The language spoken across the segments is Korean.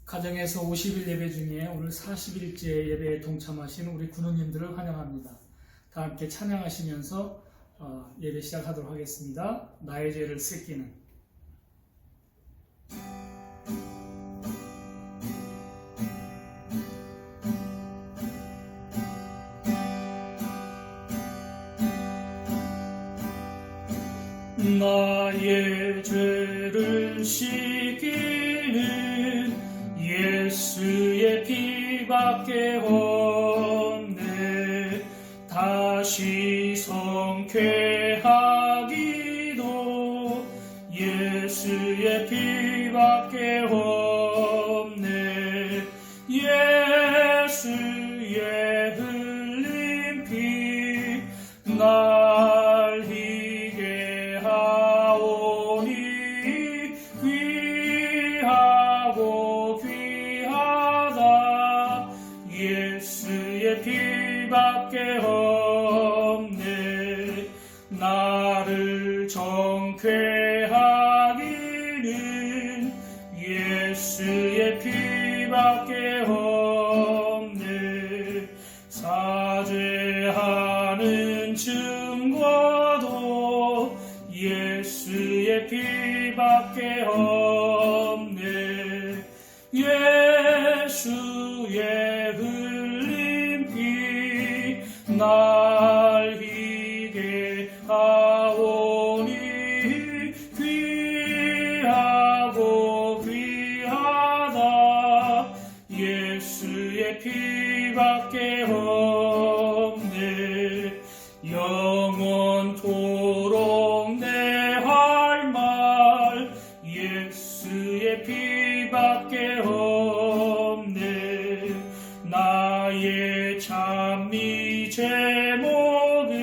가정에서 50일 예배 중에 오늘 40일째 예배에 동참하신 우리 군우님들을 환영합니다. 다 함께 찬양하시면서 예배 시작하도록 하겠습니다. 나의 죄를 씻기는 나의 죄를 씻기는 예수의 피밖에 없네. 다시 성쾌하기도 예수의 피밖에 없네. 예수의 흘린 피 날 희게 하오니 귀하고 귀하다. 예수의 피밖에 없네. 나를 정쾌하기는 예수의 피밖에 없네. 사죄하는 증거도 예수의 피밖에 없네. 예수의 흘린 피 날 희게 하오니 귀하고 귀하다. 예수의 피밖에 없네. 영원토록 내 할 말 예수의 피밖에 없네. 나의 찬미 제목은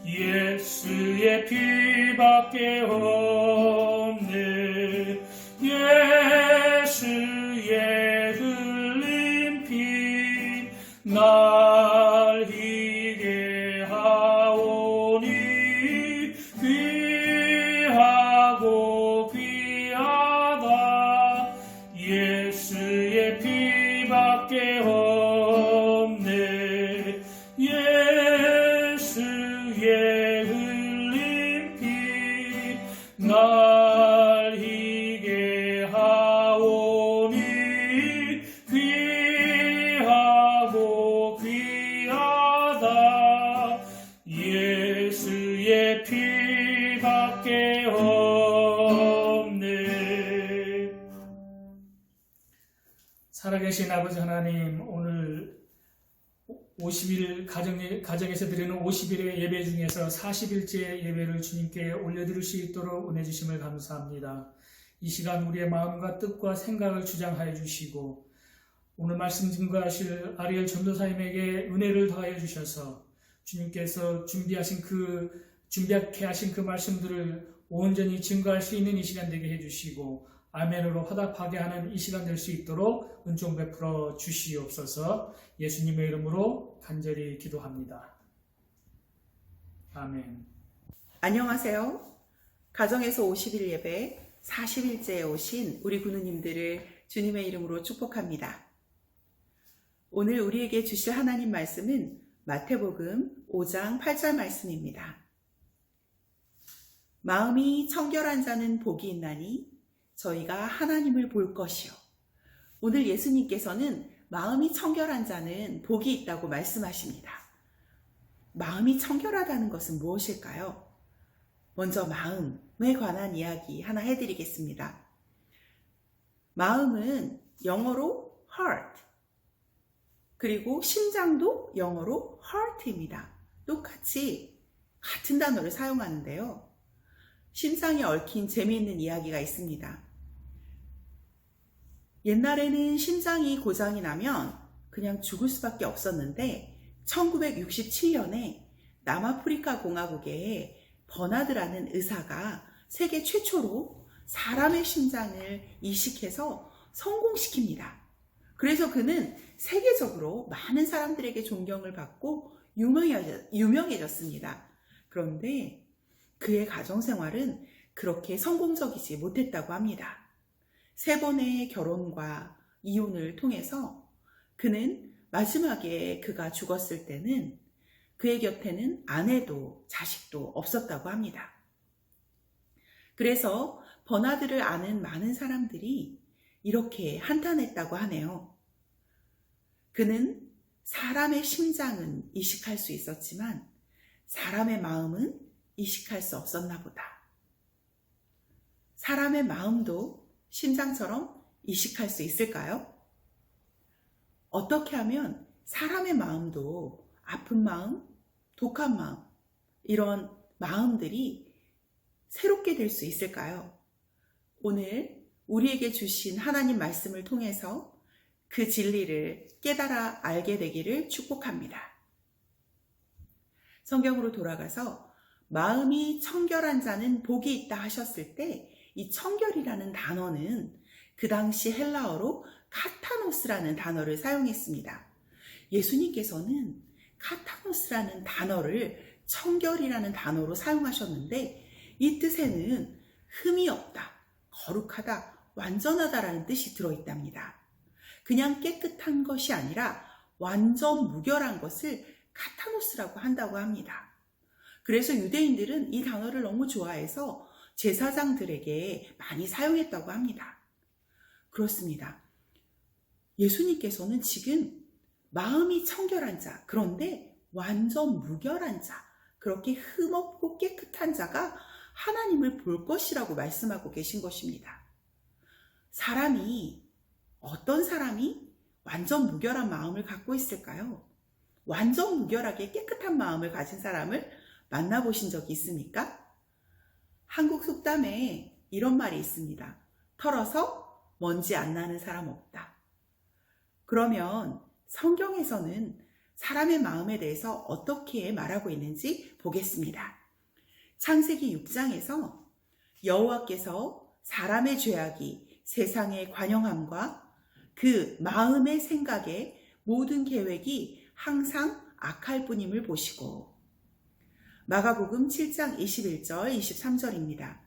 예수의 피밖에 없네. 예수의 흘린 피 날 희게 하오니 귀하고 귀하다. 예수의 피밖에 없네. 예수의 흘린 피 날 희게 하오니 귀하고 귀하다. 예수의 피밖에 없네. 살아계신 아버지 하나님, 오늘 50일 가정에서 드리는 50일의 예배 중에서 40일째 예배를 주님께 올려드릴 수 있도록 은혜 주심을 감사합니다. 이 시간 우리의 마음과 뜻과 생각을 주장하여 주시고 오늘 말씀 증거하실 아리엘 전도사님에게 은혜를 더하여 주셔서 주님께서 준비하게 하신 그 말씀들을 온전히 증거할 수 있는 이 시간 되게 해주시고 아멘으로 화답하게 하는 이 시간 될 수 있도록 은총 베풀어 주시옵소서. 예수님의 이름으로 간절히 기도합니다. 아멘. 안녕하세요. 가정에서 50일 예배 40일째에 오신 우리 군우님들을 주님의 이름으로 축복합니다. 오늘 우리에게 주실 하나님 말씀은 마태복음 5장 8절 말씀입니다. 마음이 청결한 자는 복이 있나니 저희가 하나님을 볼 것이요. 오늘 예수님께서는 마음이 청결한 자는 복이 있다고 말씀하십니다. 마음이 청결하다는 것은 무엇일까요? 먼저 마음에 관한 이야기 하나 해드리겠습니다. 마음은 영어로 heart, 그리고 심장도 영어로 heart입니다. 똑같이 같은 단어를 사용하는데요. 심장에 얽힌 재미있는 이야기가 있습니다. 옛날에는 심장이 고장이 나면 그냥 죽을 수밖에 없었는데 1967년에 남아프리카 공화국에 버나드라는 의사가 세계 최초로 사람의 심장을 이식해서 성공시킵니다. 그래서 그는 세계적으로 많은 사람들에게 존경을 받고 유명해졌습니다. 그런데 그의 가정생활은 그렇게 성공적이지 못했다고 합니다. 3번의 결혼과 이혼을 통해서 그는 마지막에 그가 죽었을 때는 그의 곁에는 아내도 자식도 없었다고 합니다. 그래서 버나드를 아는 많은 사람들이 이렇게 한탄했다고 하네요. 그는 사람의 심장은 이식할 수 있었지만 사람의 마음은 이식할 수 없었나 보다. 사람의 마음도 심장처럼 이식할 수 있을까요? 어떻게 하면 사람의 마음도 아픈 마음, 독한 마음, 이런 마음들이 새롭게 될 수 있을까요? 오늘 우리에게 주신 하나님 말씀을 통해서 그 진리를 깨달아 알게 되기를 축복합니다. 성경으로 돌아가서 마음이 청결한 자는 복이 있다 하셨을 때 이 청결이라는 단어는 그 당시 헬라어로 카타노스라는 단어를 사용했습니다. 예수님께서는 카타노스라는 단어를 청결이라는 단어로 사용하셨는데 이 뜻에는 흠이 없다, 거룩하다, 완전하다라는 뜻이 들어있답니다. 그냥 깨끗한 것이 아니라 완전 무결한 것을 카타노스라고 한다고 합니다. 그래서 유대인들은 이 단어를 너무 좋아해서 제사장들에게 많이 사용했다고 합니다. 그렇습니다. 예수님께서는 지금 마음이 청결한 자, 그런데 완전 무결한 자, 그렇게 흠없고 깨끗한 자가 하나님을 볼 것이라고 말씀하고 계신 것입니다. 어떤 사람이 완전 무결한 마음을 갖고 있을까요? 완전 무결하게 깨끗한 마음을 가진 사람을 만나보신 적이 있습니까? 한국 속담에 이런 말이 있습니다. 털어서 먼지 안 나는 사람 없다. 그러면 성경에서는 사람의 마음에 대해서 어떻게 말하고 있는지 보겠습니다. 창세기 6장에서 여호와께서 사람의 죄악이 세상의 관영함과 그 마음의 생각의 모든 계획이 항상 악할 뿐임을 보시고, 마가복음 7장 21절 23절입니다.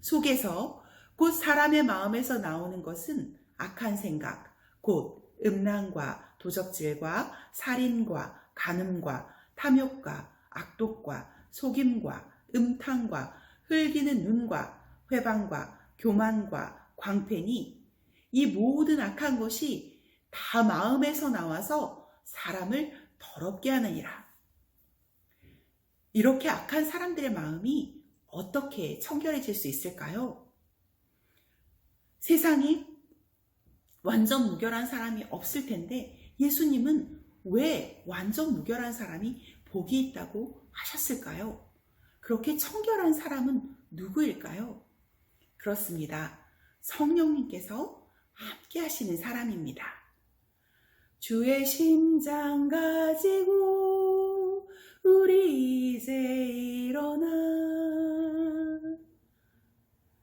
속에서 곧 사람의 마음에서 나오는 것은 악한 생각, 곧 음란과 도적질과 살인과 간음과 탐욕과 악독과 속임과 음탕과 흘기는 눈과 회방과 교만과 광패니 이 모든 악한 것이 다 마음에서 나와서 사람을 더럽게 하느니라. 이렇게 악한 사람들의 마음이 어떻게 청결해질 수 있을까요? 세상에 완전 무결한 사람이 없을 텐데 예수님은 왜 완전 무결한 사람이 복이 있다고 하셨을까요? 그렇게 청결한 사람은 누구일까요? 그렇습니다. 성령님께서 함께 하시는 사람입니다. 주의 심장 가지고 우리 이제 일어나.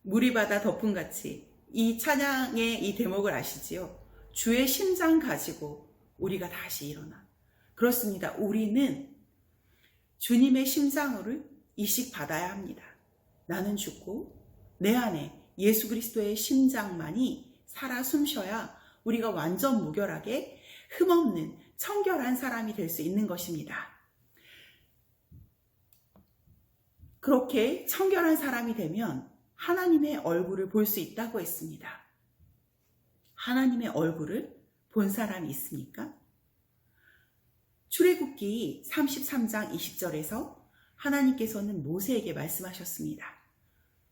물이 바다 덮음같이 이 찬양의 이 대목을 아시지요? 주의 심장 가지고 우리가 다시 일어나. 그렇습니다. 우리는 주님의 심장으로 이식받아야 합니다. 나는 죽고 내 안에 예수 그리스도의 심장만이 살아 숨쉬어야 우리가 완전 무결하게 흠없는 청결한 사람이 될 수 있는 것입니다. 그렇게 청결한 사람이 되면 하나님의 얼굴을 볼 수 있다고 했습니다. 하나님의 얼굴을 본 사람이 있습니까? 출애굽기 33장 20절에서 하나님께서는 모세에게 말씀하셨습니다.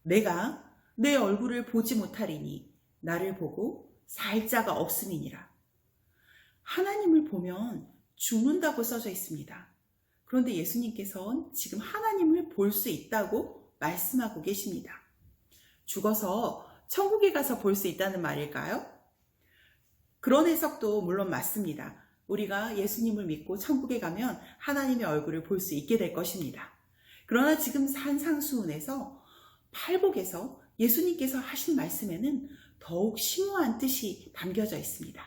내가 내 얼굴을 보지 못하리니 나를 보고 살 자가 없음이니라. 하나님을 보면 죽는다고 써져 있습니다. 그런데 예수님께서는 지금 하나님을 볼 수 있다고 말씀하고 계십니다. 죽어서 천국에 가서 볼 수 있다는 말일까요? 그런 해석도 물론 맞습니다. 우리가 예수님을 믿고 천국에 가면 하나님의 얼굴을 볼 수 있게 될 것입니다. 그러나 지금 산상수훈에서 팔복에서 예수님께서 하신 말씀에는 더욱 심오한 뜻이 담겨져 있습니다.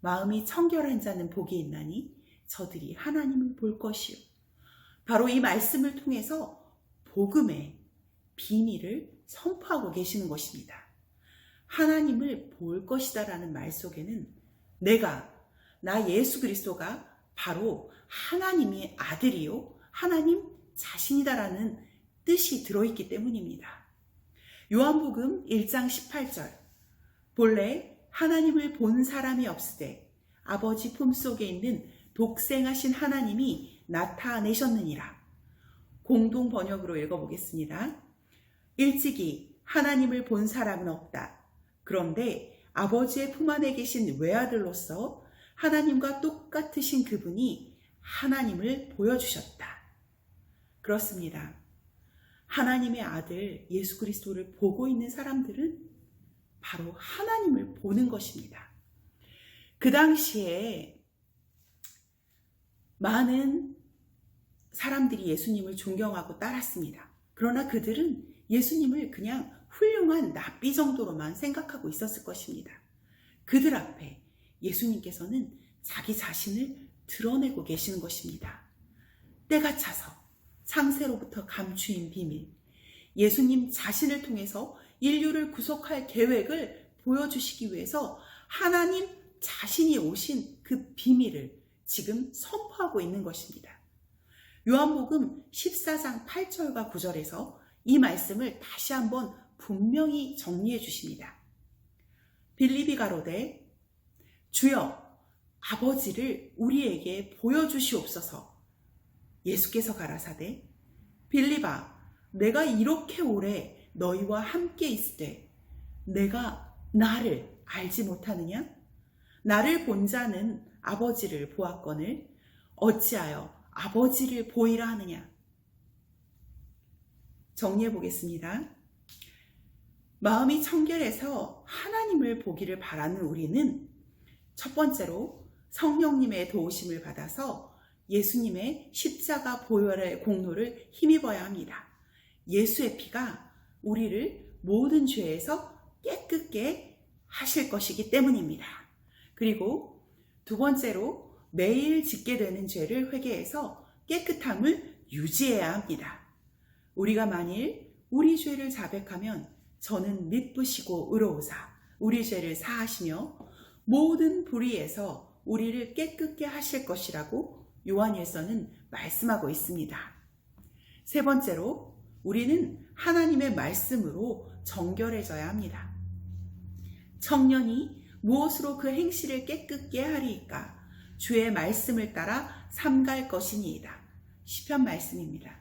마음이 청결한 자는 복이 있나니 저들이 하나님을 볼 것이요. 바로 이 말씀을 통해서 복음의 비밀을 선포하고 계시는 것입니다. 하나님을 볼 것이다라는 말 속에는 나 예수 그리스도가 바로 하나님의 아들이요 하나님 자신이다라는 뜻이 들어있기 때문입니다. 요한복음 1장 18절 본래 하나님을 본 사람이 없으되 아버지 품속에 있는 독생하신 하나님이 나타내셨느니라. 공동 번역으로 읽어보겠습니다. 일찍이 하나님을 본 사람은 없다. 그런데 아버지의 품 안에 계신 외아들로서 하나님과 똑같으신 그분이 하나님을 보여주셨다. 그렇습니다. 하나님의 아들 예수 그리스도를 보고 있는 사람들은 바로 하나님을 보는 것입니다. 그 당시에 많은 사람들이 예수님을 존경하고 따랐습니다. 그러나 그들은 예수님을 그냥 훌륭한 랍비 정도로만 생각하고 있었을 것입니다. 그들 앞에 예수님께서는 자기 자신을 드러내고 계시는 것입니다. 때가 차서 창세로부터 감추인 비밀, 예수님 자신을 통해서 인류를 구속할 계획을 보여주시기 위해서 하나님 자신이 오신 그 비밀을 지금 선포하고 있는 것입니다. 요한복음 14장 8절과 9절에서 이 말씀을 다시 한번 분명히 정리해 주십니다. 빌립이 가로되 주여 아버지를 우리에게 보여주시옵소서. 예수께서 가라사대 빌립아 내가 이렇게 오래 너희와 함께 있으되 내가 나를 알지 못하느냐? 나를 본 자는 아버지를 보았거늘 어찌하여 아버지를 보이라 하느냐? 정리해 보겠습니다. 마음이 청결해서 하나님을 보기를 바라는 우리는 첫 번째로 성령님의 도우심을 받아서 예수님의 십자가 보혈의 공로를 힘입어야 합니다. 예수의 피가 우리를 모든 죄에서 깨끗게 하실 것이기 때문입니다. 그리고 두 번째로 매일 짓게 되는 죄를 회개해서 깨끗함을 유지해야 합니다. 우리가 만일 우리 죄를 자백하면 저는 미쁘시고 의로우사 우리 죄를 사하시며 모든 불의에서 우리를 깨끗게 하실 것이라고 요한일서는 말씀하고 있습니다. 세 번째로 우리는 하나님의 말씀으로 정결해져야 합니다. 청년이 무엇으로 그 행실을 깨끗게 하리이까? 주의 말씀을 따라 삼갈 것이니이다. 시편 말씀입니다.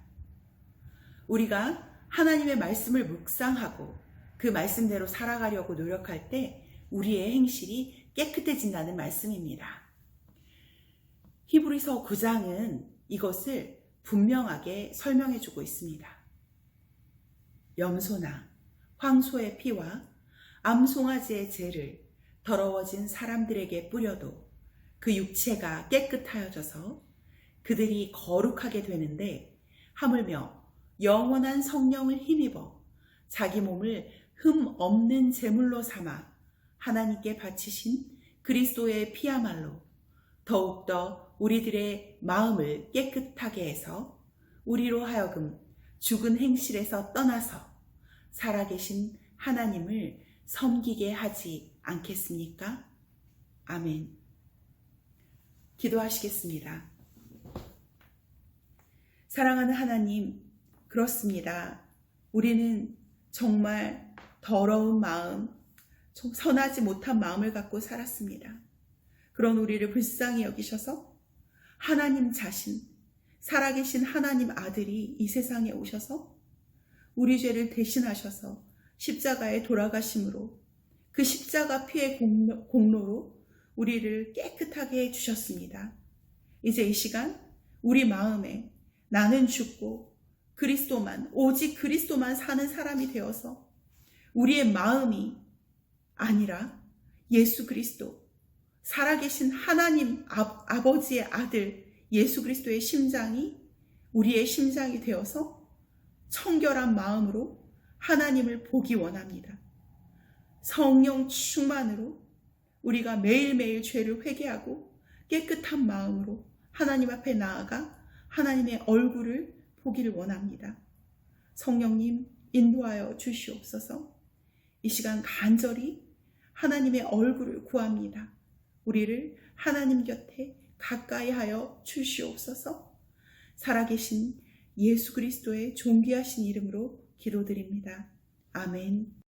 우리가 하나님의 말씀을 묵상하고 그 말씀대로 살아가려고 노력할 때 우리의 행실이 깨끗해진다는 말씀입니다. 히브리서 9장은 이것을 분명하게 설명해주고 있습니다. 염소나 황소의 피와 암송아지의 죄를 더러워진 사람들에게 뿌려도 그 육체가 깨끗하여져서 그들이 거룩하게 되는데 하물며 영원한 성령을 힘입어 자기 몸을 흠 없는 제물로 삼아 하나님께 바치신 그리스도의 피야말로 더욱더 우리들의 마음을 깨끗하게 해서 우리로 하여금 죽은 행실에서 떠나서 살아계신 하나님을 섬기게 하지 않겠습니까? 아멘. 기도하시겠습니다. 사랑하는 하나님, 그렇습니다. 우리는 정말 더러운 마음, 선하지 못한 마음을 갖고 살았습니다. 그런 우리를 불쌍히 여기셔서 하나님 자신, 살아계신 하나님 아들이 이 세상에 오셔서 우리 죄를 대신하셔서 십자가에 돌아가심으로 그 십자가 피의 공로로 우리를 깨끗하게 해주셨습니다. 이제 이 시간 우리 마음에 나는 죽고 그리스도만, 오직 그리스도만 사는 사람이 되어서 우리의 마음이 아니라 예수 그리스도, 살아계신 하나님 아버지의 아들 예수 그리스도의 심장이 우리의 심장이 되어서 청결한 마음으로 하나님을 보기 원합니다. 성령 충만으로 우리가 매일매일 죄를 회개하고 깨끗한 마음으로 하나님 앞에 나아가 하나님의 얼굴을 보기를 원합니다. 성령님 인도하여 주시옵소서. 이 시간 간절히 하나님의 얼굴을 구합니다. 우리를 하나님 곁에 가까이 하여 주시옵소서. 살아계신 예수 그리스도의 존귀하신 이름으로 기도드립니다. 아멘.